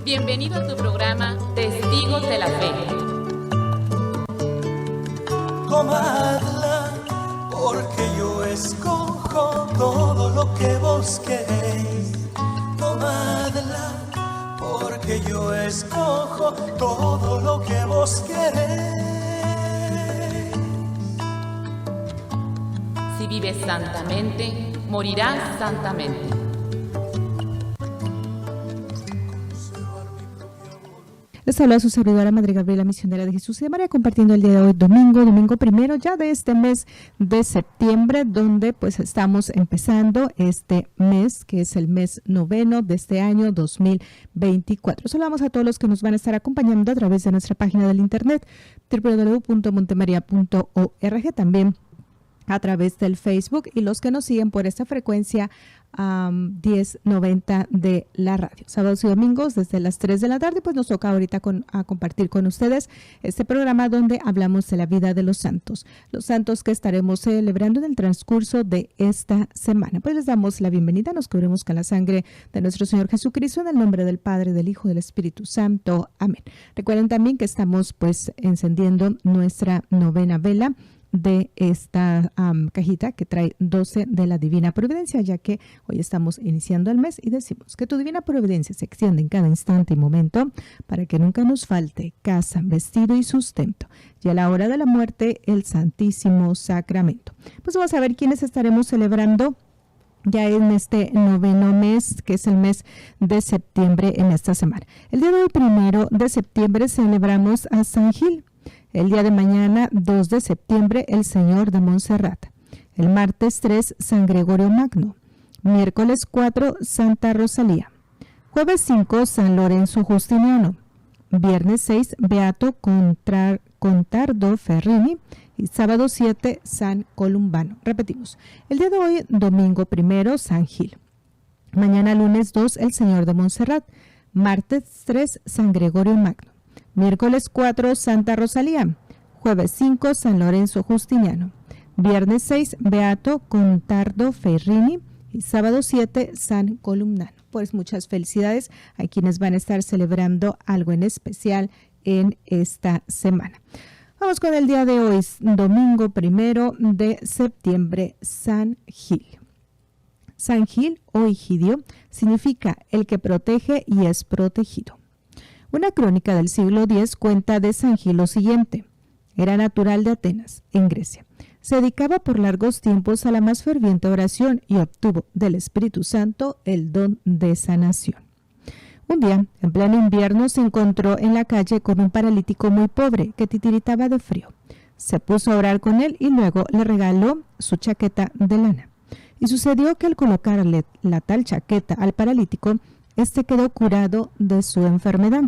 Bienvenido a tu programa Testigos de la Fe. Tomadla, porque yo escojo todo lo que vos queréis. Tomadla, porque yo escojo todo lo que vos queréis. Si vives santamente, morirás santamente. Les habla su servidora Madre Gabriela, misionera de Jesús y de María, compartiendo el día de hoy, domingo primero ya de este mes de septiembre, donde pues estamos empezando este mes, que es el mes noveno de este año 2024. Saludamos a todos los que nos van a estar acompañando a través de nuestra página del internet, www.montemaria.org, también a través del Facebook, y los que nos siguen por esta frecuencia 1090 de la radio. Sábados y domingos desde las 3 de la tarde, pues nos toca ahorita a compartir con ustedes este programa donde hablamos de la vida de los santos que estaremos celebrando en el transcurso de esta semana. Pues les damos la bienvenida, nos cubrimos con la sangre de nuestro Señor Jesucristo, en el nombre del Padre, del Hijo y del Espíritu Santo. Amén. Recuerden también que estamos pues encendiendo nuestra novena vela de esta cajita que trae 12 de la Divina Providencia, ya que hoy estamos iniciando el mes y decimos que tu Divina Providencia se extiende en cada instante y momento para que nunca nos falte casa, vestido y sustento, y a la hora de la muerte el Santísimo Sacramento. Pues vamos a ver quiénes estaremos celebrando ya en este noveno mes, que es el mes de septiembre en esta semana. El día de hoy, 1 de septiembre, celebramos a San Gil. El día de mañana, 2 de septiembre, el Señor de Montserrat. El martes 3, San Gregorio Magno. Miércoles 4, Santa Rosalía. Jueves 5, San Lorenzo Justiniano. Viernes 6, Beato Contardo Ferrini. Y sábado 7, San Columbano. Repetimos. El día de hoy, domingo 1, San Gil. Mañana lunes 2, el Señor de Montserrat. Martes 3, San Gregorio Magno. Miércoles 4, Santa Rosalía. Jueves 5, San Lorenzo Justiniano. Viernes 6, Beato Contardo Ferrini. Y sábado 7, San Columnano. Pues muchas felicidades a quienes van a estar celebrando algo en especial en esta semana. Vamos con el día de hoy, domingo 1 de septiembre, San Gil. San Gil o Egidio significa el que protege y es protegido. Una crónica del siglo X cuenta de San Gil lo siguiente. Era natural de Atenas, en Grecia. Se dedicaba por largos tiempos a la más ferviente oración y obtuvo del Espíritu Santo el don de sanación. Un día, en pleno invierno, se encontró en la calle con un paralítico muy pobre que titiritaba de frío. Se puso a orar con él y luego le regaló su chaqueta de lana. Y sucedió que al colocarle la tal chaqueta al paralítico, este quedó curado de su enfermedad.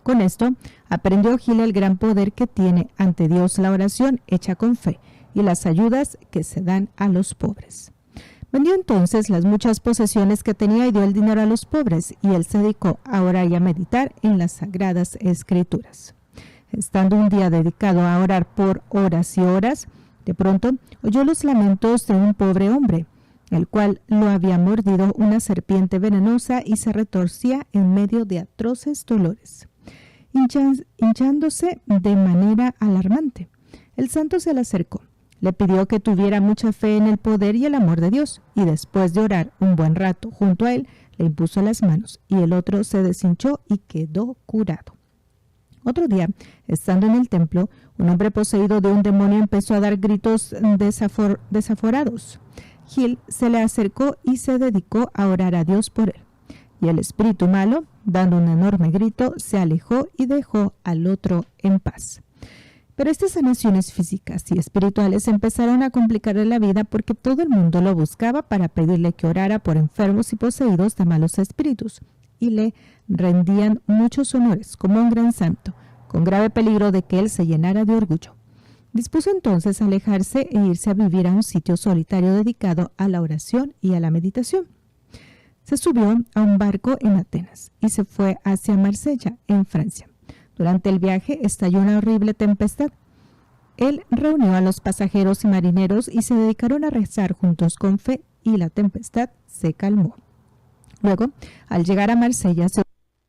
Con esto, aprendió Gil el gran poder que tiene ante Dios la oración hecha con fe y las ayudas que se dan a los pobres. Vendió entonces las muchas posesiones que tenía y dio el dinero a los pobres, y él se dedicó a orar y a meditar en las Sagradas Escrituras. Estando un día dedicado a orar por horas y horas, de pronto oyó los lamentos de un pobre hombre, el cual lo había mordido una serpiente venenosa y se retorcía en medio de atroces dolores, hinchándose de manera alarmante. El santo se le acercó, le pidió que tuviera mucha fe en el poder y el amor de Dios, y después de orar un buen rato junto a él, le impuso las manos, y el otro se deshinchó y quedó curado. Otro día, estando en el templo, un hombre poseído de un demonio empezó a dar gritos desaforados. Gil se le acercó y se dedicó a orar a Dios por él. Y el espíritu malo, dando un enorme grito, se alejó y dejó al otro en paz. Pero estas sanaciones físicas y espirituales empezaron a complicarle la vida porque todo el mundo lo buscaba para pedirle que orara por enfermos y poseídos de malos espíritus, y le rendían muchos honores como un gran santo, con grave peligro de que él se llenara de orgullo. Dispuso entonces a alejarse e irse a vivir a un sitio solitario dedicado a la oración y a la meditación. Se subió a un barco en Atenas y se fue hacia Marsella, en Francia. Durante el viaje estalló una horrible tempestad. Él reunió a los pasajeros y marineros y se dedicaron a rezar juntos con fe, y la tempestad se calmó. Luego, al llegar a Marsella, se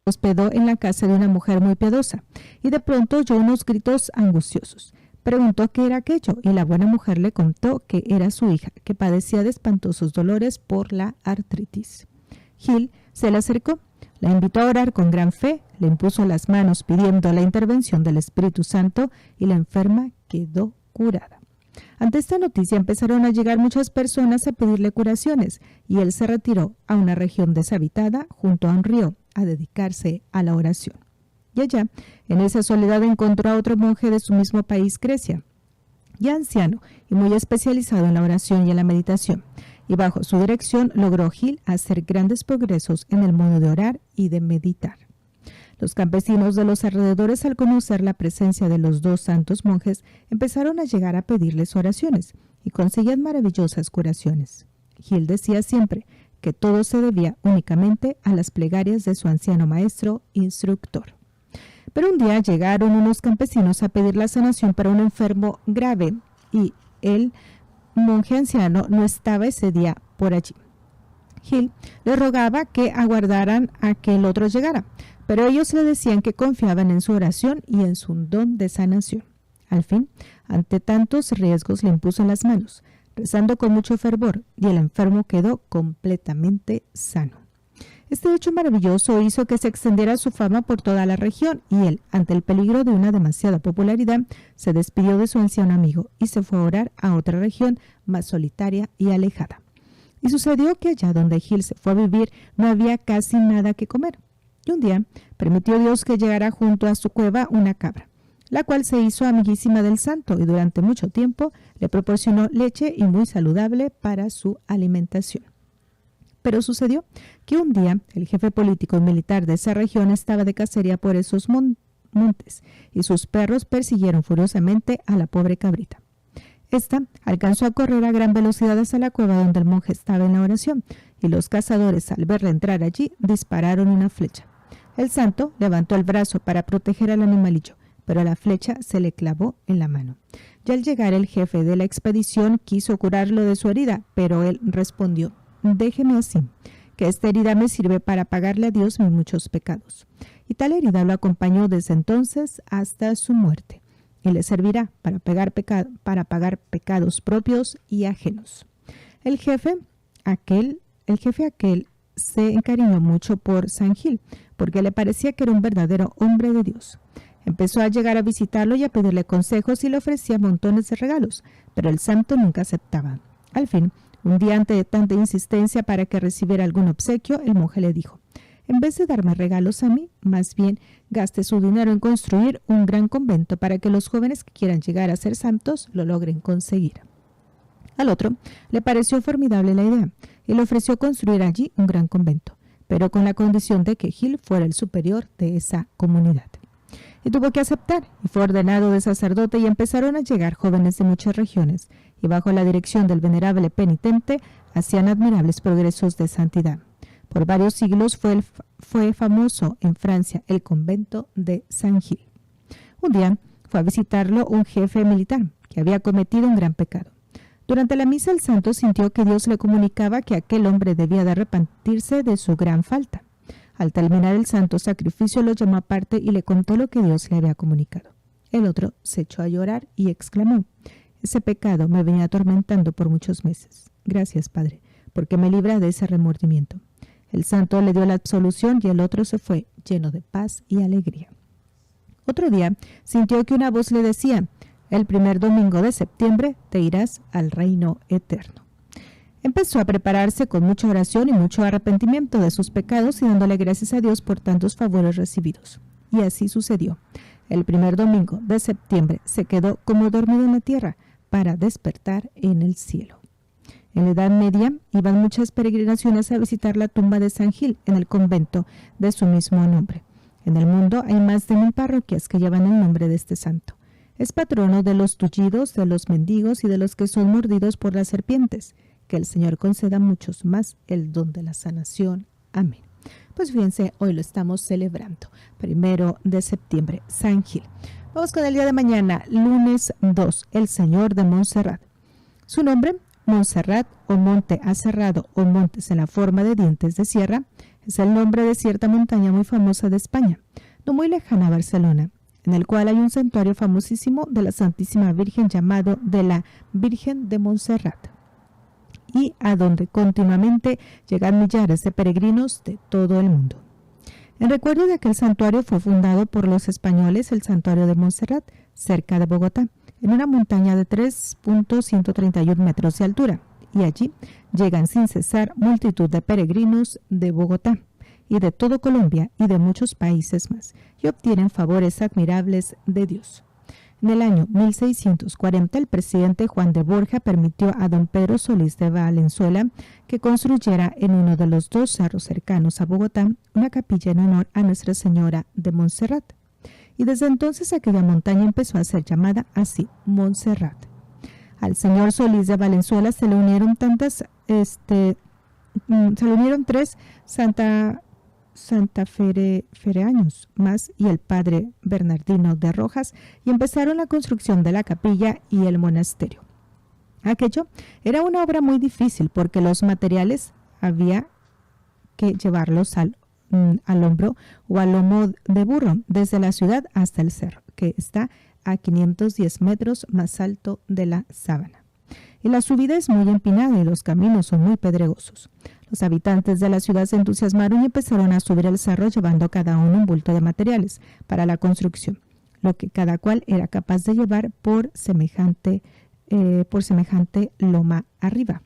hospedó en la casa de una mujer muy piadosa y de pronto oyó unos gritos angustiosos. Preguntó qué era aquello y la buena mujer le contó que era su hija, que padecía de espantosos dolores por la artritis. Gil se le acercó, la invitó a orar con gran fe, le impuso las manos pidiendo la intervención del Espíritu Santo y la enferma quedó curada. Ante esta noticia empezaron a llegar muchas personas a pedirle curaciones y él se retiró a una región deshabitada junto a un río a dedicarse a la oración. Y allá, en esa soledad, encontró a otro monje de su mismo país, Grecia, ya anciano y muy especializado en la oración y en la meditación. Y bajo su dirección logró Gil hacer grandes progresos en el modo de orar y de meditar. Los campesinos de los alrededores, al conocer la presencia de los dos santos monjes, empezaron a llegar a pedirles oraciones y conseguían maravillosas curaciones. Gil decía siempre que todo se debía únicamente a las plegarias de su anciano maestro instructor. Pero un día llegaron unos campesinos a pedir la sanación para un enfermo grave y el monje anciano no estaba ese día por allí. Gil le rogaba que aguardaran a que el otro llegara, pero ellos le decían que confiaban en su oración y en su don de sanación. Al fin, ante tantos riesgos, le impuso las manos, rezando con mucho fervor, y el enfermo quedó completamente sano. Este hecho maravilloso hizo que se extendiera su fama por toda la región y él, ante el peligro de una demasiada popularidad, se despidió de su anciano amigo y se fue a orar a otra región más solitaria y alejada. Y sucedió que allá donde Gil se fue a vivir no había casi nada que comer. Y un día permitió Dios que llegara junto a su cueva una cabra, la cual se hizo amiguísima del santo y durante mucho tiempo le proporcionó leche y muy saludable para su alimentación. Pero sucedió que un día el jefe político y militar de esa región estaba de cacería por esos montes y sus perros persiguieron furiosamente a la pobre cabrita. Esta alcanzó a correr a gran velocidad hacia la cueva donde el monje estaba en la oración y los cazadores, al verla entrar allí, dispararon una flecha. El santo levantó el brazo para proteger al animalillo, pero la flecha se le clavó en la mano. Y al llegar el jefe de la expedición quiso curarlo de su herida, pero él respondió: «Déjeme así, que esta herida me sirve para pagarle a Dios mis muchos pecados». Y tal herida lo acompañó desde entonces hasta su muerte, y le servirá para pagar pecados propios y ajenos. El jefe aquel se encariñó mucho por San Gil, porque le parecía que era un verdadero hombre de Dios. Empezó a llegar a visitarlo y a pedirle consejos y le ofrecía montones de regalos, pero el santo nunca aceptaba. Al fin, un día, ante tanta insistencia para que recibiera algún obsequio, el monje le dijo: «En vez de darme regalos a mí, más bien gaste su dinero en construir un gran convento para que los jóvenes que quieran llegar a ser santos lo logren conseguir». Al otro le pareció formidable la idea y le ofreció construir allí un gran convento, pero con la condición de que Gil fuera el superior de esa comunidad. Y tuvo que aceptar, y fue ordenado de sacerdote, y empezaron a llegar jóvenes de muchas regiones, y bajo la dirección del venerable penitente hacían admirables progresos de santidad. Por varios siglos fue famoso en Francia el convento de San Gil. Un día fue a visitarlo un jefe militar que había cometido un gran pecado. Durante la misa el santo sintió que Dios le comunicaba que aquel hombre debía de arrepentirse de su gran falta. Al terminar el santo sacrificio lo llamó aparte y le contó lo que Dios le había comunicado. El otro se echó a llorar y exclamó: «Ese pecado me venía atormentando por muchos meses. Gracias, Padre, porque me libra de ese remordimiento». El santo le dio la absolución y el otro se fue, lleno de paz y alegría. Otro día sintió que una voz le decía: «El primer domingo de septiembre te irás al reino eterno». Empezó a prepararse con mucha oración y mucho arrepentimiento de sus pecados y dándole gracias a Dios por tantos favores recibidos. Y así sucedió. El primer domingo de septiembre se quedó como dormido en la tierra para despertar en el cielo. En la Edad Media iban muchas peregrinaciones a visitar la tumba de San Gil en el convento de su mismo nombre. En el mundo hay más de 1000 parroquias que llevan el nombre de este santo. Es patrono de los tullidos, de los mendigos y de los que son mordidos por las serpientes. Que el Señor conceda a muchos más el don de la sanación. Amén. Pues fíjense, hoy lo estamos celebrando, 1 de septiembre, San Gil. Vamos con el día de mañana, lunes 2, el Señor de Montserrat. Su nombre, Montserrat o Monte Aserrado o Montes en la forma de dientes de sierra, Es el nombre de cierta montaña muy famosa de España, no muy lejana a Barcelona, en el cual hay un santuario famosísimo de la Santísima Virgen llamado de la Virgen de Montserrat, y a donde continuamente llegan millares de peregrinos de todo el mundo. En recuerdo de aquel santuario fue fundado por los españoles el Santuario de Montserrat, cerca de Bogotá, en una montaña de 3.131 metros de altura, y allí llegan sin cesar multitud de peregrinos de Bogotá y de todo Colombia y de muchos países más, y obtienen favores admirables de Dios. En el año 1640, el presidente Juan de Borja permitió a don Pedro Solís de Valenzuela que construyera en uno de los dos cerros cercanos a Bogotá una capilla en honor a Nuestra Señora de Montserrat. Y desde entonces aquella montaña empezó a ser llamada así, Montserrat. Al señor Solís de Valenzuela se le unieron tres santafereaños más y el padre Bernardino de Rojas, y empezaron la construcción de la capilla y el monasterio. Aquello era una obra muy difícil porque los materiales había que llevarlos al hombro o al lomo de burro desde la ciudad hasta el cerro, que está a 510 metros más alto de la sabana. Y la subida es muy empinada y los caminos son muy pedregosos. Los habitantes de la ciudad se entusiasmaron y empezaron a subir el cerro llevando cada uno un bulto de materiales para la construcción, lo que cada cual era capaz de llevar por semejante loma arriba.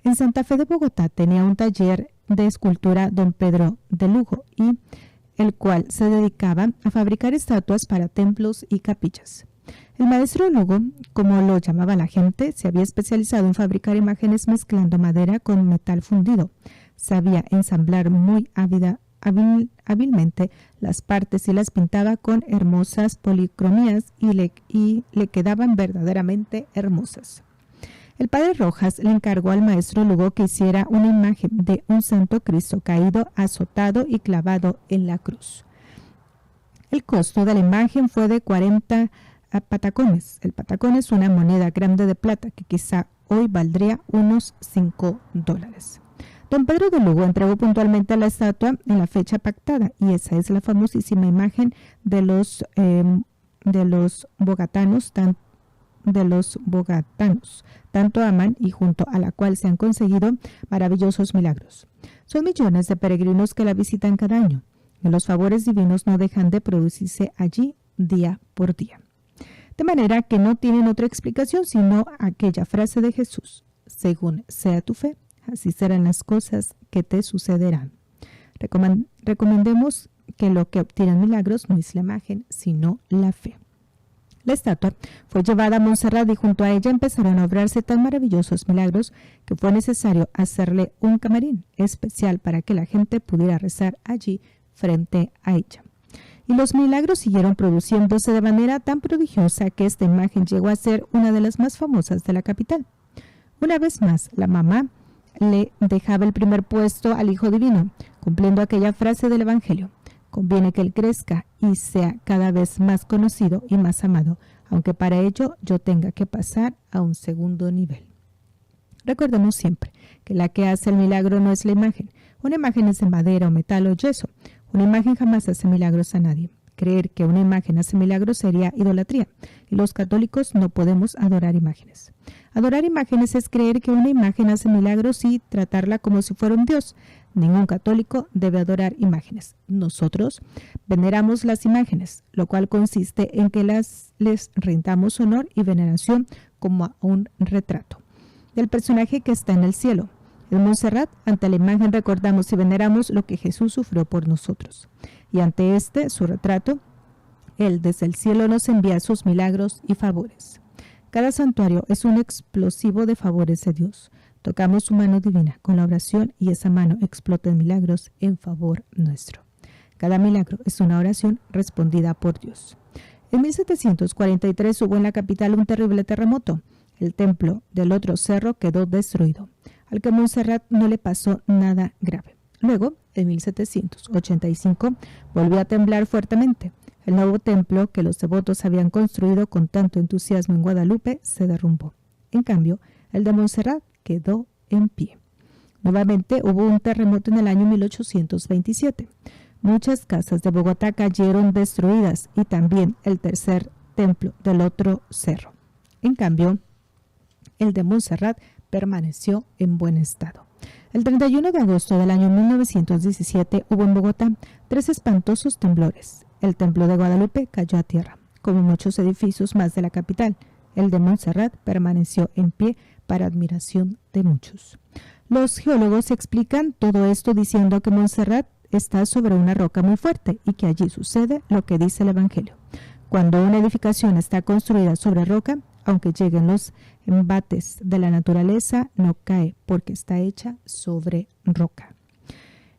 En Santa Fe de Bogotá tenía un taller de escultura don Pedro de Lugo, y el cual se dedicaba a fabricar estatuas para templos y capillas. El maestro Lugo, como lo llamaba la gente, se había especializado en fabricar imágenes mezclando madera con metal fundido. Sabía ensamblar muy hábilmente las partes y las pintaba con hermosas policromías y le quedaban verdaderamente hermosas. El padre Rojas le encargó al maestro Lugo que hiciera una imagen de un Santo Cristo caído, azotado y clavado en la cruz. El costo de la imagen fue de 40 patacones. El patacón es una moneda grande de plata que quizá hoy valdría unos $5. Don Pedro de Lugo entregó puntualmente la estatua en la fecha pactada, y esa es la famosísima imagen de los bogatanos, tanto aman y junto a la cual se han conseguido maravillosos milagros. Son millones de peregrinos que la visitan cada año, y los favores divinos no dejan de producirse allí día por día. De manera que no tienen otra explicación sino aquella frase de Jesús: según sea tu fe, así serán las cosas que te sucederán. Recomendemos que lo que obtiene milagros no es la imagen, sino la fe. La estatua fue llevada a Montserrat y junto a ella empezaron a obrarse tan maravillosos milagros que fue necesario hacerle un camarín especial para que la gente pudiera rezar allí frente a ella. Y los milagros siguieron produciéndose de manera tan prodigiosa que esta imagen llegó a ser una de las más famosas de la capital. Una vez más, la mamá le dejaba el primer puesto al Hijo Divino, cumpliendo aquella frase del Evangelio: conviene que Él crezca y sea cada vez más conocido y más amado, aunque para ello yo tenga que pasar a un segundo nivel. Recordemos siempre que la que hace el milagro no es la imagen. Una imagen es de madera o metal o yeso. Una imagen jamás hace milagros a nadie. Creer que una imagen hace milagros sería idolatría, y los católicos no podemos adorar imágenes. Adorar imágenes es creer que una imagen hace milagros y tratarla como si fuera un dios. Ningún católico debe adorar imágenes. Nosotros veneramos las imágenes, lo cual consiste en que les rindamos honor y veneración como a un retrato del personaje que está en el cielo. En Montserrat, ante la imagen recordamos y veneramos lo que Jesús sufrió por nosotros. Y ante su retrato, Él desde el cielo nos envía sus milagros y favores. Cada santuario es un explosivo de favores de Dios. Tocamos su mano divina con la oración y esa mano explota en milagros en favor nuestro. Cada milagro es una oración respondida por Dios. En 1743 hubo en la capital un terrible terremoto. El templo del otro cerro quedó destruido, al que Montserrat no le pasó nada grave. Luego, en 1785, volvió a temblar fuertemente. El nuevo templo que los devotos habían construido con tanto entusiasmo en Guadalupe se derrumbó. En cambio, el de Montserrat quedó en pie. Nuevamente hubo un terremoto en el año 1827. Muchas casas de Bogotá cayeron destruidas y también el tercer templo del otro cerro. En cambio, el de Montserrat permaneció en buen estado. El 31 de agosto del año 1917 hubo en Bogotá 3 espantosos temblores. El templo de Guadalupe cayó a tierra, como muchos edificios más de la capital. El de Montserrat permaneció en pie para admiración de muchos. Los geólogos explican todo esto diciendo que Montserrat está sobre una roca muy fuerte y que allí sucede lo que dice el Evangelio. Cuando una edificación está construida sobre roca, aunque lleguen los embates de la naturaleza, no cae porque está hecha sobre roca.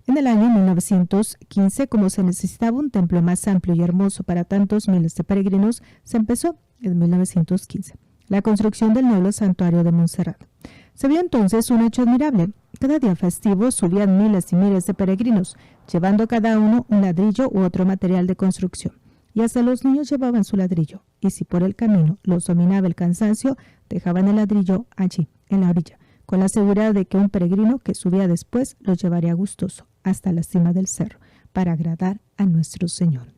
En el año 1915, como se necesitaba un templo más amplio y hermoso para tantos miles de peregrinos, se empezó en 1915 la construcción del nuevo santuario de Montserrat. Se vio entonces un hecho admirable. Cada día festivo subían miles y miles de peregrinos, llevando cada uno un ladrillo u otro material de construcción. Y hasta los niños llevaban su ladrillo, y si por el camino los dominaba el cansancio, dejaban el ladrillo allí, en la orilla, con la seguridad de que un peregrino que subía después los llevaría gustoso hasta la cima del cerro, para agradar a nuestro Señor.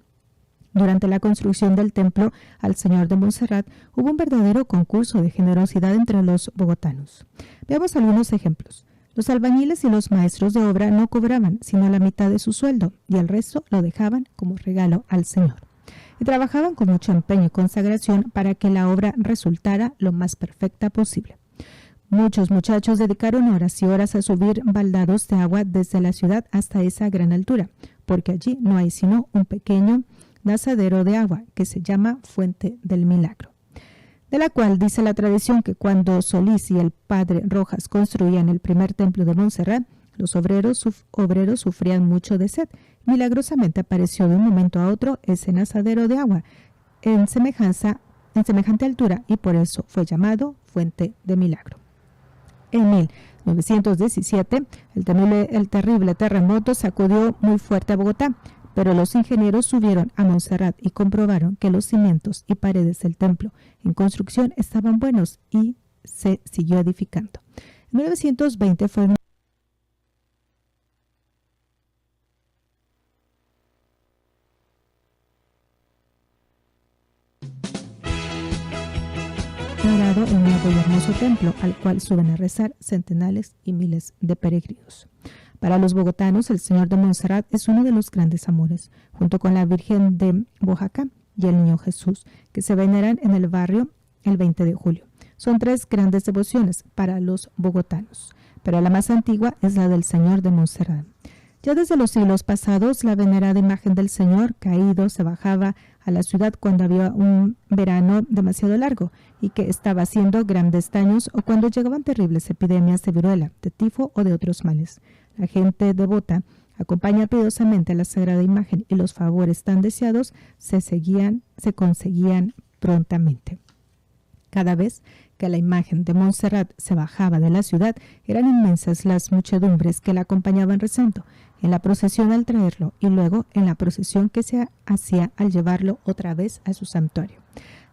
Durante la construcción del templo al Señor de Montserrat hubo un verdadero concurso de generosidad entre los bogotanos. Veamos algunos ejemplos. Los albañiles y los maestros de obra no cobraban sino la mitad de su sueldo y el resto lo dejaban como regalo al Señor. Y trabajaban con mucho empeño y consagración para que la obra resultara lo más perfecta posible. Muchos muchachos dedicaron horas y horas a subir baldados de agua desde la ciudad hasta esa gran altura, porque allí no hay sino un pequeño nazadero de agua que se llama Fuente del Milagro, de la cual dice la tradición que cuando Solís y el padre Rojas construían el primer templo de Montserrat, los obreros sufrían mucho de sed. Milagrosamente apareció de un momento a otro ese nazadero de agua en semejante altura y por eso fue llamado Fuente de Milagro. En 1917, el terrible terremoto sacudió muy fuerte a Bogotá, pero los ingenieros subieron a Montserrat y comprobaron que los cimientos y paredes del templo en construcción estaban buenos y se siguió edificando. En 1920 fue inaugurado un nuevo y hermoso templo al cual suben a rezar centenares y miles de peregrinos. Para los bogotanos, el Señor de Montserrat es uno de los grandes amores, junto con la Virgen de Boyacá y el Niño Jesús, que se veneran en el barrio el 20 de julio. Son 3 grandes devociones para los bogotanos, pero la más antigua es la del Señor de Montserrat. Ya desde los siglos pasados, la venerada imagen del Señor caído se bajaba a la ciudad cuando había un verano demasiado largo y que estaba haciendo grandes daños o cuando llegaban terribles epidemias de viruela, de tifo o de otros males. La gente devota acompaña piadosamente a la sagrada imagen y los favores tan deseados se conseguían prontamente. Cada vez que la imagen de Montserrat se bajaba de la ciudad, eran inmensas las muchedumbres que la acompañaban rezando, en la procesión al traerlo y luego en la procesión que se hacía al llevarlo otra vez a su santuario.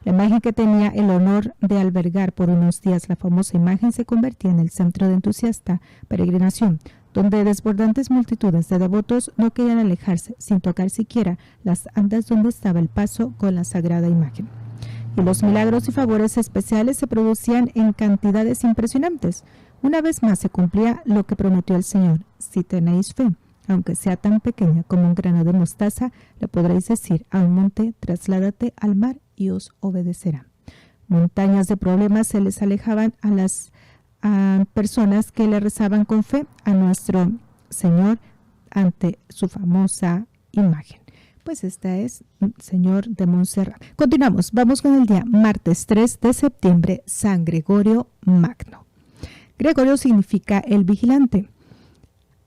La imagen que tenía el honor de albergar por unos días la famosa imagen se convertía en el centro de entusiasta peregrinación, donde desbordantes multitudes de devotos no querían alejarse sin tocar siquiera las andas donde estaba el paso con la sagrada imagen. Y los milagros y favores especiales se producían en cantidades impresionantes. Una vez más se cumplía lo que prometió el Señor: si tenéis fe, aunque sea tan pequeña como un grano de mostaza, le podréis decir a un monte: trasládate al mar, y os obedecerá. Montañas de problemas se les alejaban a las personas que le rezaban con fe a nuestro Señor ante su famosa imagen. Pues esta es Señor de Montserrat. Continuamos, vamos con el día martes 3 de septiembre, San Gregorio Magno. Gregorio significa el vigilante.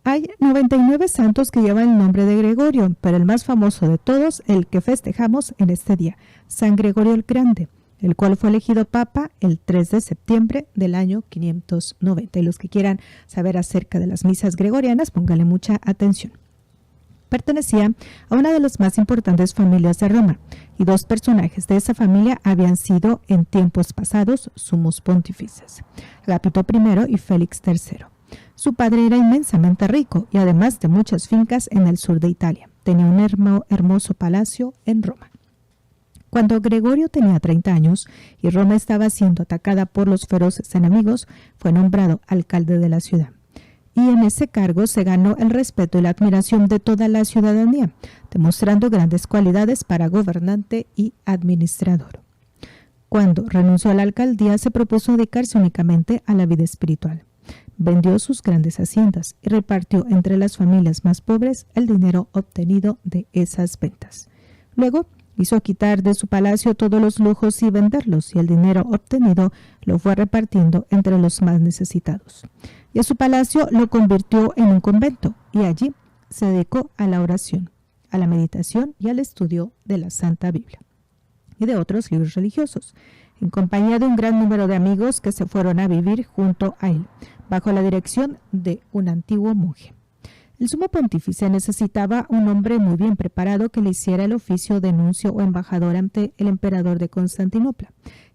Hay 99 santos que llevan el nombre de Gregorio, pero el más famoso de todos, el que festejamos en este día, San Gregorio el Grande, el cual fue elegido papa el 3 de septiembre del año 590. Y los que quieran saber acerca de las misas gregorianas, pónganle mucha atención. Pertenecía a una de las más importantes familias de Roma, y 2 personajes de esa familia habían sido en tiempos pasados sumos pontífices, Agapito I y Félix III. Su padre era inmensamente rico y además de muchas fincas en el sur de Italia. Tenía un hermoso palacio en Roma. Cuando Gregorio tenía 30 años y Roma estaba siendo atacada por los feroces enemigos, fue nombrado alcalde de la ciudad. Y en ese cargo se ganó el respeto y la admiración de toda la ciudadanía, demostrando grandes cualidades para gobernante y administrador. Cuando renunció a la alcaldía, se propuso dedicarse únicamente a la vida espiritual. Vendió sus grandes haciendas y repartió entre las familias más pobres el dinero obtenido de esas ventas. Luego, hizo quitar de su palacio todos los lujos y venderlos, y el dinero obtenido lo fue repartiendo entre los más necesitados. Y a su palacio lo convirtió en un convento, y allí se dedicó a la oración, a la meditación y al estudio de la Santa Biblia y de otros libros religiosos, en compañía de un gran número de amigos que se fueron a vivir junto a él, bajo la dirección de un antiguo monje. El sumo pontífice necesitaba un hombre muy bien preparado que le hiciera el oficio de nuncio o embajador ante el emperador de Constantinopla,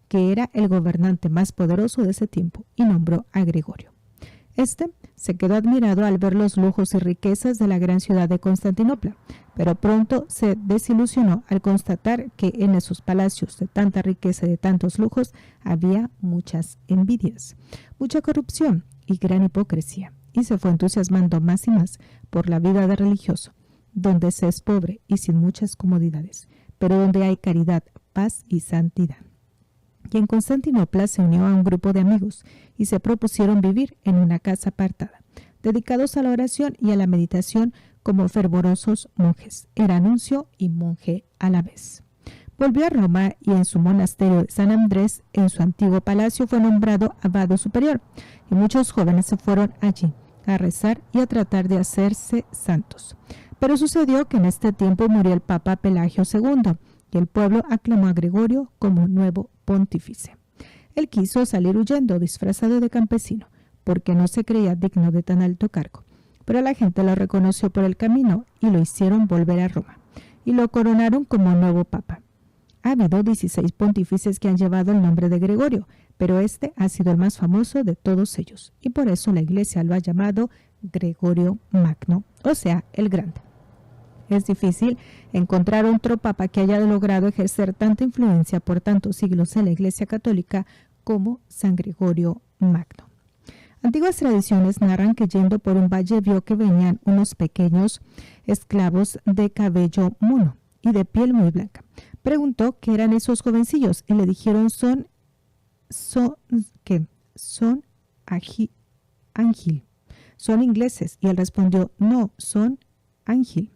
que era el gobernante más poderoso de ese tiempo, y nombró a Gregorio. Este se quedó admirado al ver los lujos y riquezas de la gran ciudad de Constantinopla, pero pronto se desilusionó al constatar que en esos palacios de tanta riqueza y de tantos lujos había muchas envidias, mucha corrupción y gran hipocresía, y se fue entusiasmando más y más por la vida de religioso, donde se es pobre y sin muchas comodidades, pero donde hay caridad, paz y santidad. Y en Constantinopla se unió a un grupo de amigos y se propusieron vivir en una casa apartada, dedicados a la oración y a la meditación como fervorosos monjes. Era nuncio y monje a la vez. Volvió a Roma y en su monasterio de San Andrés, en su antiguo palacio, fue nombrado abad superior, y muchos jóvenes se fueron allí a rezar y a tratar de hacerse santos. Pero sucedió que en este tiempo murió el Papa Pelagio II, y el pueblo aclamó a Gregorio como nuevo pontífice. Él quiso salir huyendo, disfrazado de campesino, porque no se creía digno de tan alto cargo. Pero la gente lo reconoció por el camino y lo hicieron volver a Roma, y lo coronaron como nuevo papa. Ha habido 16 pontífices que han llevado el nombre de Gregorio, pero este ha sido el más famoso de todos ellos, y por eso la Iglesia lo ha llamado Gregorio Magno, o sea, el Grande. Es difícil encontrar otro papa que haya logrado ejercer tanta influencia por tantos siglos en la Iglesia Católica como San Gregorio Magno. Antiguas tradiciones narran que yendo por un valle vio que venían unos pequeños esclavos de cabello mono y de piel muy blanca. Preguntó qué eran esos jovencillos y le dijeron son ingleses, y él respondió no, son ángel,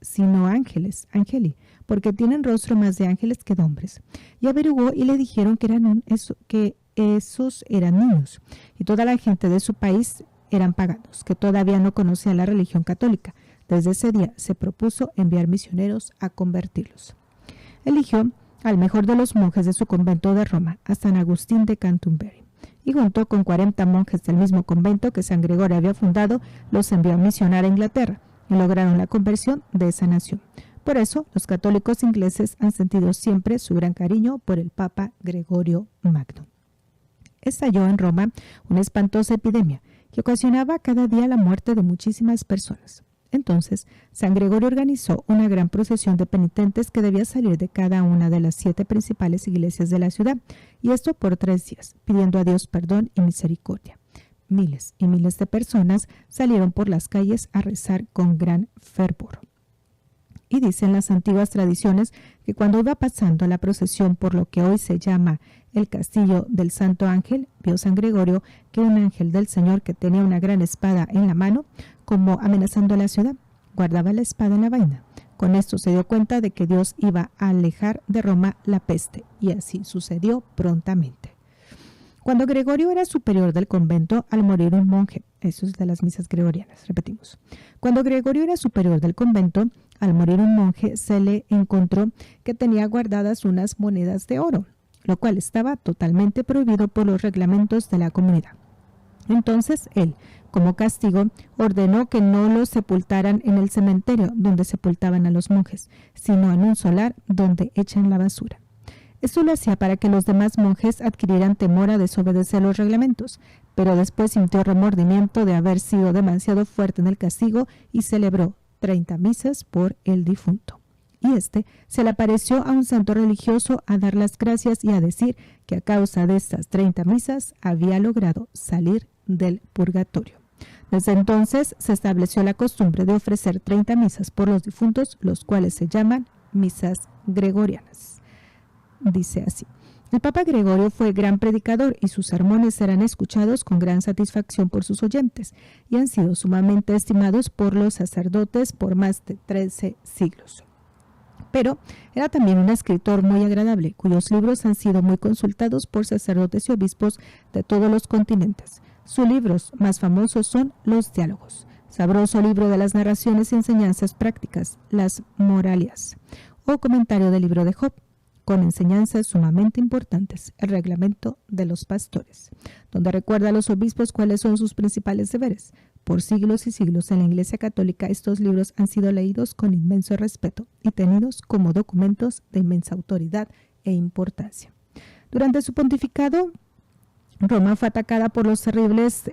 sino ángeles, angeli, porque tienen rostro más de ángeles que de hombres. Y averiguó y le dijeron que esos eran niños, y toda la gente de su país eran paganos, que todavía no conocían la religión católica. Desde ese día se propuso enviar misioneros a convertirlos. Eligió al mejor de los monjes de su convento de Roma, a San Agustín de Canterbury, y junto con 40 monjes del mismo convento que San Gregorio había fundado, los envió a misionar a Inglaterra, y lograron la conversión de esa nación. Por eso, los católicos ingleses han sentido siempre su gran cariño por el Papa Gregorio Magno. Estalló en Roma una espantosa epidemia que ocasionaba cada día la muerte de muchísimas personas. Entonces, San Gregorio organizó una gran procesión de penitentes que debía salir de cada una de las 7 principales iglesias de la ciudad, y esto por 3 días, pidiendo a Dios perdón y misericordia. Miles y miles de personas salieron por las calles a rezar con gran fervor. Y dicen las antiguas tradiciones que cuando iba pasando la procesión por lo que hoy se llama el Castillo del Santo Ángel, vio San Gregorio que un ángel del Señor que tenía una gran espada en la mano, como amenazando a la ciudad, guardaba la espada en la vaina. Con esto se dio cuenta de que Dios iba a alejar de Roma la peste, y así sucedió prontamente. Cuando Gregorio era superior del convento, al morir un monje, eso es de las misas gregorianas, repetimos. Cuando Gregorio era superior del convento, al morir un monje, se le encontró que tenía guardadas unas monedas de oro, lo cual estaba totalmente prohibido por los reglamentos de la comunidad. Entonces él, como castigo, ordenó que no los sepultaran en el cementerio donde sepultaban a los monjes, sino en un solar donde echan la basura. Esto lo hacía para que los demás monjes adquirieran temor a desobedecer los reglamentos, pero después sintió remordimiento de haber sido demasiado fuerte en el castigo y celebró 30 misas por el difunto. Y se le apareció a un santo religioso a dar las gracias y a decir que a causa de estas 30 misas había logrado salir del purgatorio. Desde entonces se estableció la costumbre de ofrecer 30 misas por los difuntos, los cuales se llaman misas gregorianas. Dice así: el Papa Gregorio fue gran predicador y sus sermones eran escuchados con gran satisfacción por sus oyentes y han sido sumamente estimados por los sacerdotes por más de 13 siglos. Pero era también un escritor muy agradable, cuyos libros han sido muy consultados por sacerdotes y obispos de todos los continentes. Sus libros más famosos son Los Diálogos, sabroso libro de las narraciones y enseñanzas prácticas, las Moralias, o comentario del libro de Job, con enseñanzas sumamente importantes, el reglamento de los pastores, donde recuerda a los obispos cuáles son sus principales deberes. Por siglos y siglos en la Iglesia Católica estos libros han sido leídos con inmenso respeto y tenidos como documentos de inmensa autoridad e importancia. Durante su pontificado, Roma fue atacada por los terribles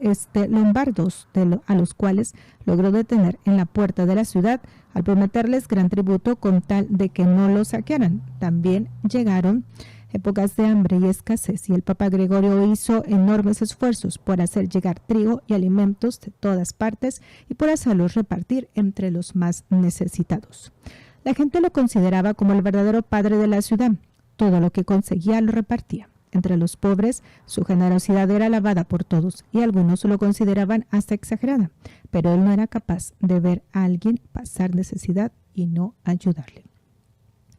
lombardos, a los cuales logró detener en la puerta de la ciudad al prometerles gran tributo con tal de que no lo saquearan. También llegaron épocas de hambre y escasez, y el Papa Gregorio hizo enormes esfuerzos por hacer llegar trigo y alimentos de todas partes y por hacerlos repartir entre los más necesitados. La gente lo consideraba como el verdadero padre de la ciudad. Todo lo que conseguía lo repartía. Entre los pobres, su generosidad era alabada por todos y algunos lo consideraban hasta exagerada, pero él no era capaz de ver a alguien pasar necesidad y no ayudarle.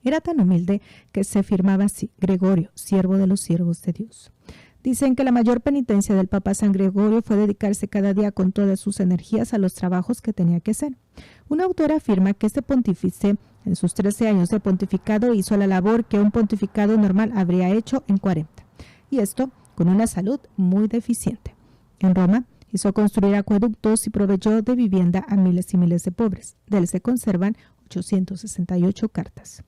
Era tan humilde que se firmaba así: Gregorio, siervo de los siervos de Dios. Dicen que la mayor penitencia del Papa San Gregorio fue dedicarse cada día con todas sus energías a los trabajos que tenía que hacer. Un autor afirma que este pontífice, en sus 13 años de pontificado, hizo la labor que un pontificado normal habría hecho en 40. Y esto con una salud muy deficiente. En Roma hizo construir acueductos y proveyó de vivienda a miles y miles de pobres. De él se conservan 868 cartas.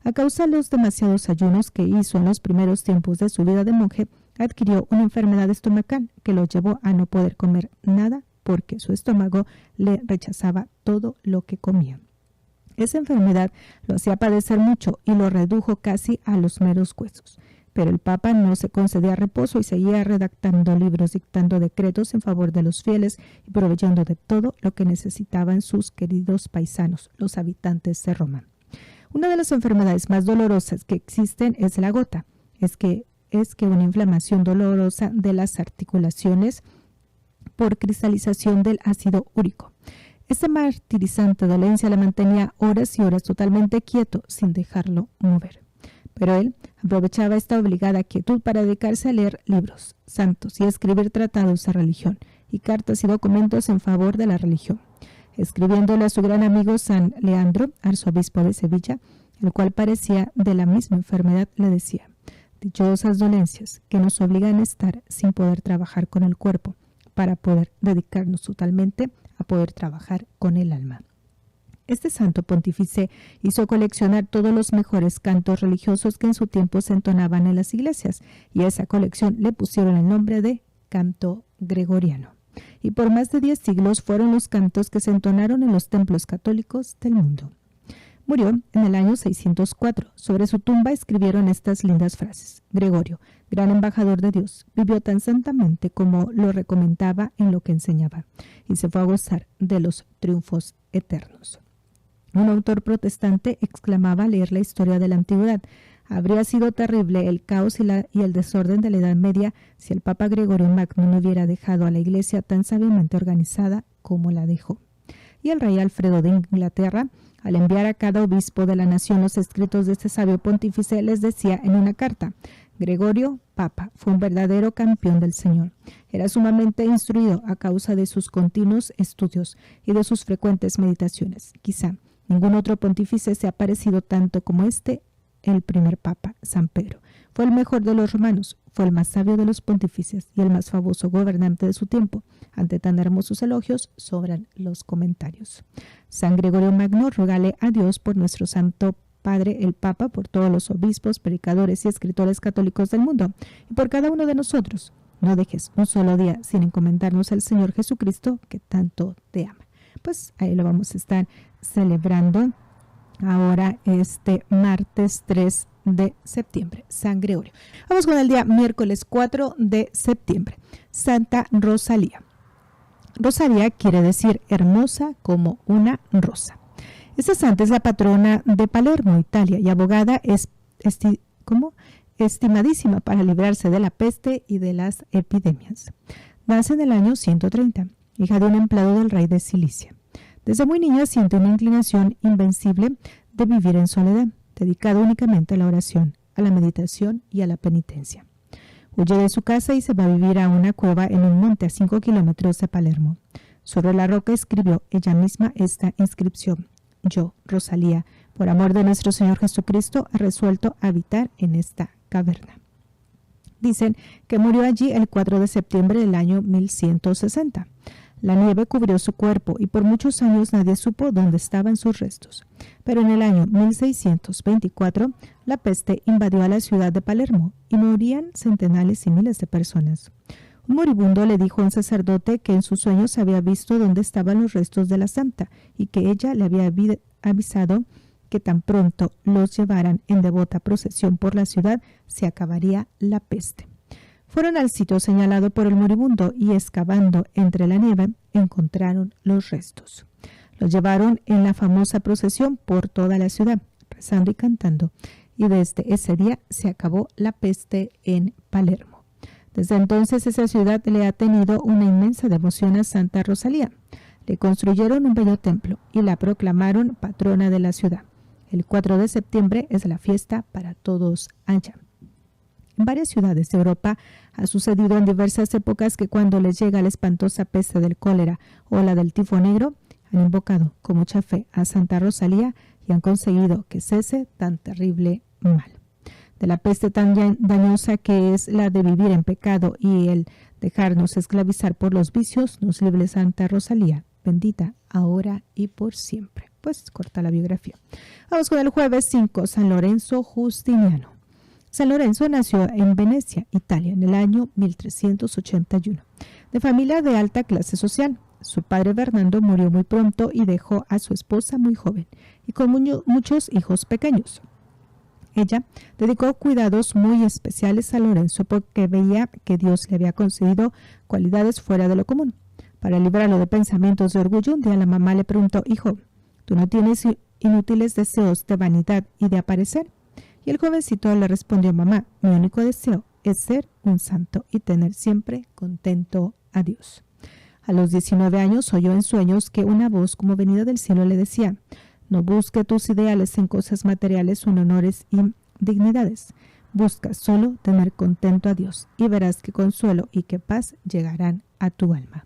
A causa de los demasiados ayunos que hizo en los primeros tiempos de su vida de monje, adquirió una enfermedad estomacal que lo llevó a no poder comer nada porque su estómago le rechazaba todo lo que comía. Esa enfermedad lo hacía padecer mucho y lo redujo casi a los meros huesos. Pero el Papa no se concedía reposo y seguía redactando libros, dictando decretos en favor de los fieles y proveyendo de todo lo que necesitaban sus queridos paisanos, los habitantes de Roma. Una de las enfermedades más dolorosas que existen es la gota. Es que una inflamación dolorosa de las articulaciones por cristalización del ácido úrico. Esta martirizante dolencia le mantenía horas y horas totalmente quieto sin dejarlo mover. Pero él aprovechaba esta obligada quietud para dedicarse a leer libros santos y a escribir tratados de religión y cartas y documentos en favor de la religión, escribiéndole a su gran amigo San Leandro, arzobispo de Sevilla, el cual parecía de la misma enfermedad, le decía: dichosas dolencias que nos obligan a estar sin poder trabajar con el cuerpo, para poder dedicarnos totalmente a poder trabajar con el alma. Este santo pontífice hizo coleccionar todos los mejores cantos religiosos que en su tiempo se entonaban en las iglesias, y a esa colección le pusieron el nombre de canto gregoriano. Y por más de 10 siglos fueron los cantos que se entonaron en los templos católicos del mundo. Murió en el año 604. Sobre su tumba escribieron estas lindas frases: Gregorio, gran embajador de Dios, vivió tan santamente como lo recomendaba en lo que enseñaba, y se fue a gozar de los triunfos eternos. Un autor protestante exclamaba al leer la historia de la antigüedad: habría sido terrible el caos y el desorden de la Edad Media si el Papa Gregorio Magno no hubiera dejado a la Iglesia tan sabiamente organizada como la dejó. Y el rey Alfredo de Inglaterra, al enviar a cada obispo de la nación los escritos de este sabio pontífice, les decía en una carta: Gregorio, Papa, fue un verdadero campeón del Señor. Era sumamente instruido a causa de sus continuos estudios y de sus frecuentes meditaciones. Quizá ningún otro pontífice se ha parecido tanto como el primer Papa, San Pedro. Fue el mejor de los romanos, fue el más sabio de los pontífices y el más famoso gobernante de su tiempo. Ante tan hermosos elogios, sobran los comentarios. San Gregorio Magno, rógale a Dios por nuestro Santo Padre el Papa, por todos los obispos, predicadores y escritores católicos del mundo, y por cada uno de nosotros, No dejes un solo día sin encomendarnos al Señor Jesucristo que tanto te ama. Pues ahí lo vamos a estar celebrando ahora este martes 3 de septiembre, San Gregorio. Vamos con el día miércoles 4 de septiembre, Santa Rosalía. Rosalía quiere decir hermosa como una rosa. Esta santa es la patrona de Palermo, Italia, y abogada estimadísima para librarse de la peste y de las epidemias. Nace en el año 130, hija de un empleado del rey de Cilicia. Desde muy niña siente una inclinación invencible de vivir en soledad, dedicada únicamente a la oración, a la meditación y a la penitencia. Huye de su casa y se va a vivir a una cueva en un monte a 5 kilómetros de Palermo. Sobre la roca escribió ella misma esta inscripción: Yo, Rosalía, por amor de nuestro Señor Jesucristo, he resuelto habitar en esta caverna. Dicen que murió allí el 4 de septiembre del año 1160. La nieve cubrió su cuerpo y por muchos años nadie supo dónde estaban sus restos. Pero en el año 1624 la peste invadió a la ciudad de Palermo y morían centenares y miles de personas. Un moribundo le dijo a un sacerdote que en sus sueños había visto dónde estaban los restos de la santa y que ella le había avisado que tan pronto los llevaran en devota procesión por la ciudad se acabaría la peste. Fueron al sitio señalado por el moribundo y excavando entre la nieve encontraron los restos. Los llevaron en la famosa procesión por toda la ciudad, rezando y cantando, y desde ese día se acabó la peste en Palermo. Desde entonces esa ciudad le ha tenido una inmensa devoción a Santa Rosalía. Le construyeron un bello templo y la proclamaron patrona de la ciudad. El 4 de septiembre es la fiesta para todos allá. En varias ciudades de Europa ha sucedido en diversas épocas que cuando les llega la espantosa peste del cólera o la del tifo negro, han invocado con mucha fe a Santa Rosalía y han conseguido que cese tan terrible mal. De la peste tan dañosa que es la de vivir en pecado y el dejarnos esclavizar por los vicios, nos libre Santa Rosalía, bendita ahora y por siempre. Pues corta la biografía. Vamos con el jueves 5, San Lorenzo Justiniano. San Lorenzo nació en Venecia, Italia, en el año 1381, de familia de alta clase social. Su padre Fernando murió muy pronto y dejó a su esposa muy joven y con muchos hijos pequeños. Ella dedicó cuidados muy especiales a Lorenzo porque veía que Dios le había concedido cualidades fuera de lo común. Para librarlo de pensamientos de orgullo, un día la mamá le preguntó: «Hijo, ¿tú no tienes inútiles deseos de vanidad y de aparecer?». Y el jovencito le respondió: «Mamá, mi único deseo es ser un santo y tener siempre contento a Dios». A los 19 años oyó en sueños que una voz como venida del cielo le decía: «No busque tus ideales en cosas materiales o en honores y dignidades. Busca solo tener contento a Dios y verás que consuelo y que paz llegarán a tu alma».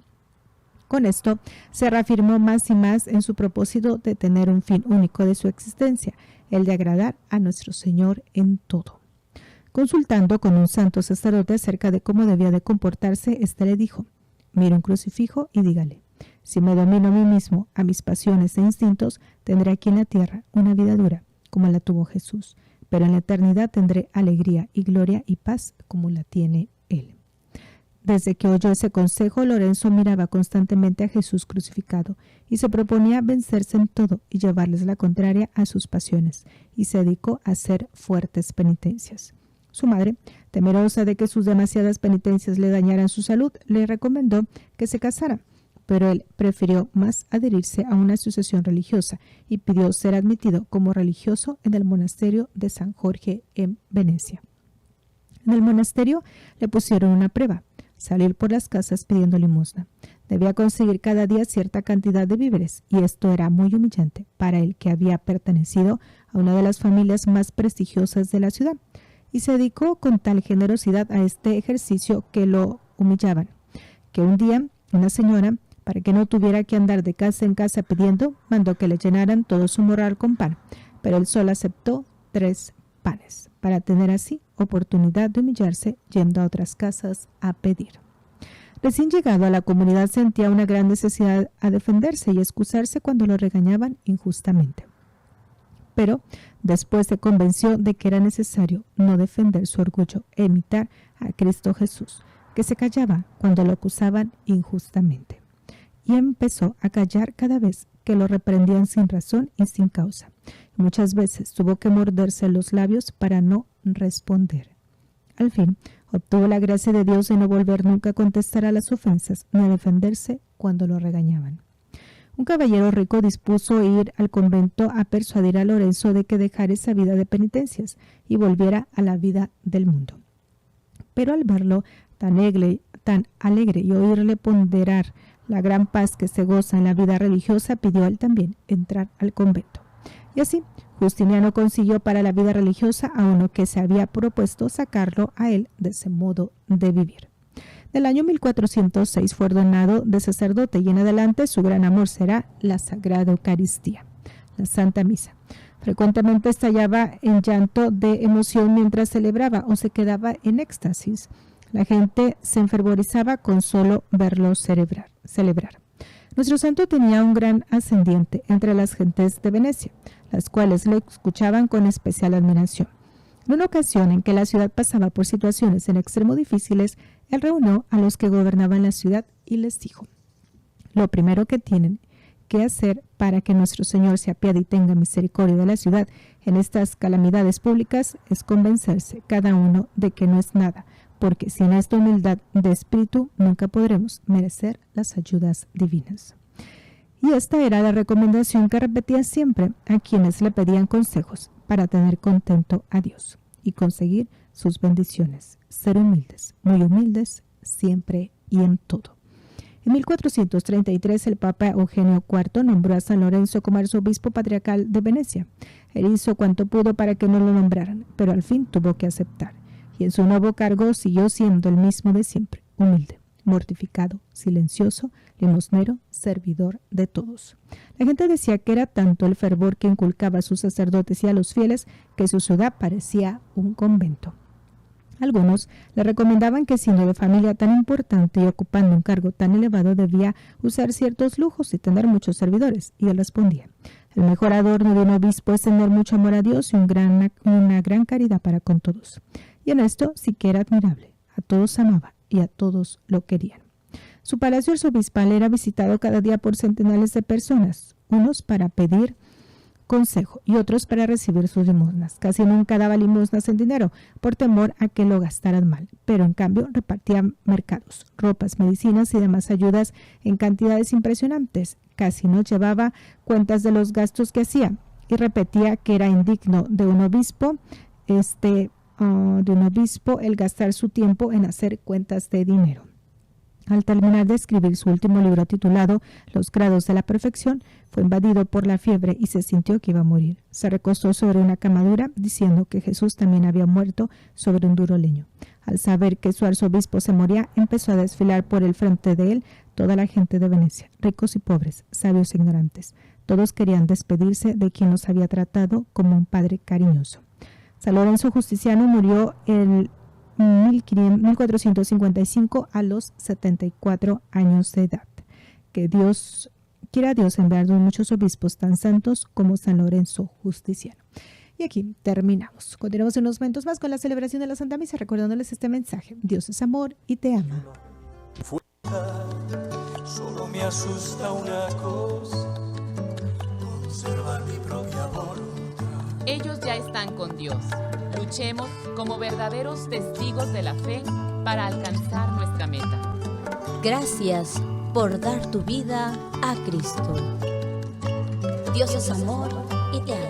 Con esto se reafirmó más y más en su propósito de tener un fin único de su existencia, el de agradar a nuestro Señor en todo. Consultando con un santo sacerdote acerca de cómo debía de comportarse, éste le dijo: «Mira un crucifijo y dígale: si me domino a mí mismo, a mis pasiones e instintos, tendré aquí en la tierra una vida dura, como la tuvo Jesús, pero en la eternidad tendré alegría y gloria y paz como la tiene Él». Desde que oyó ese consejo, Lorenzo miraba constantemente a Jesús crucificado y se proponía vencerse en todo y llevarles la contraria a sus pasiones, y se dedicó a hacer fuertes penitencias. Su madre, temerosa de que sus demasiadas penitencias le dañaran su salud, le recomendó que se casara, pero él prefirió más adherirse a una asociación religiosa y pidió ser admitido como religioso en el monasterio de San Jorge en Venecia. En el monasterio le pusieron una prueba: salir por las casas pidiendo limosna. Debía conseguir cada día cierta cantidad de víveres, y esto era muy humillante para él, que había pertenecido a una de las familias más prestigiosas de la ciudad, y se dedicó con tal generosidad a este ejercicio que lo humillaban, que un día una señora, para que no tuviera que andar de casa en casa pidiendo, mandó que le llenaran todo su morral con pan, pero él solo aceptó 3 panes, para tener así oportunidad de humillarse yendo a otras casas a pedir. Recién llegado a la comunidad sentía una gran necesidad a defenderse y excusarse cuando lo regañaban injustamente. Pero después se convenció de que era necesario no defender su orgullo e imitar a Cristo Jesús, que se callaba cuando lo acusaban injustamente. Y empezó a callar cada vez que lo reprendían sin razón y sin causa. Muchas veces tuvo que morderse los labios para no responder. Al fin, obtuvo la gracia de Dios de no volver nunca a contestar a las ofensas ni a defenderse cuando lo regañaban. Un caballero rico dispuso ir al convento a persuadir a Lorenzo de que dejara esa vida de penitencias y volviera a la vida del mundo. Pero al verlo tan alegre y oírle ponderar la gran paz que se goza en la vida religiosa, pidió él también entrar al convento. Y así, Justiniano consiguió para la vida religiosa a uno que se había propuesto sacarlo a él de ese modo de vivir. Del año 1406 fue ordenado de sacerdote y en adelante su gran amor será la Sagrada Eucaristía, la Santa Misa. Frecuentemente estallaba en llanto de emoción mientras celebraba o se quedaba en éxtasis. La gente se enfervorizaba con solo verlo celebrar. Nuestro santo tenía un gran ascendiente entre las gentes de Venecia, las cuales lo escuchaban con especial admiración. En una ocasión en que la ciudad pasaba por situaciones en extremo difíciles, él reunió a los que gobernaban la ciudad y les dijo: lo primero que tienen que hacer para que nuestro Señor se apiade y tenga misericordia de la ciudad en estas calamidades públicas es convencerse cada uno de que no es nada, porque sin esta humildad de espíritu nunca podremos merecer las ayudas divinas. Y esta era la recomendación que repetía siempre a quienes le pedían consejos para tener contento a Dios y conseguir sus bendiciones. Ser humildes, muy humildes, siempre y en todo. En 1433 el Papa Eugenio IV nombró a San Lorenzo como arzobispo patriarcal de Venecia. Él hizo cuanto pudo para que no lo nombraran, pero al fin tuvo que aceptar. Y en su nuevo cargo siguió siendo el mismo de siempre, humilde, mortificado, silencioso, limosnero, servidor de todos. La gente decía que era tanto el fervor que inculcaba a sus sacerdotes y a los fieles que su ciudad parecía un convento. Algunos le recomendaban que siendo de familia tan importante y ocupando un cargo tan elevado debía usar ciertos lujos y tener muchos servidores, y él respondía: el mejor adorno de un obispo es tener mucho amor a Dios y una gran caridad para con todos. Y en esto sí que era admirable, a todos amaba y a todos lo querían. Su palacio arzobispal era visitado cada día por centenares de personas, unos para pedir consejo y otros para recibir sus limosnas. Casi nunca daba limosnas en dinero por temor a que lo gastaran mal, pero en cambio repartía mercados, ropas, medicinas y demás ayudas en cantidades impresionantes. Casi no llevaba cuentas de los gastos que hacía y repetía que era indigno de un obispo el gastar su tiempo en hacer cuentas de dinero. Al terminar de escribir su último libro titulado Los grados de la perfección, fue invadido por la fiebre y se sintió que iba a morir. Se recostó sobre una cama dura, diciendo que Jesús también había muerto sobre un duro leño. Al saber que su arzobispo se moría, empezó a desfilar por el frente de él toda la gente de Venecia, ricos y pobres, sabios e ignorantes. Todos querían despedirse de quien los había tratado como un padre cariñoso. San Lorenzo Justiniano murió en 1455 a los 74 años de edad. Quiera Dios enviarnos muchos obispos tan santos como San Lorenzo Justiniano. Y aquí terminamos. Continuamos en unos momentos más con la celebración de la Santa Misa, recordándoles este mensaje: Dios es amor y te ama. Solo me asusta una cosa, observar mi propia voluntad. Ellos ya están con Dios. Luchemos como verdaderos testigos de la fe para alcanzar nuestra meta. Gracias por dar tu vida a Cristo. Dios es amor y te ama.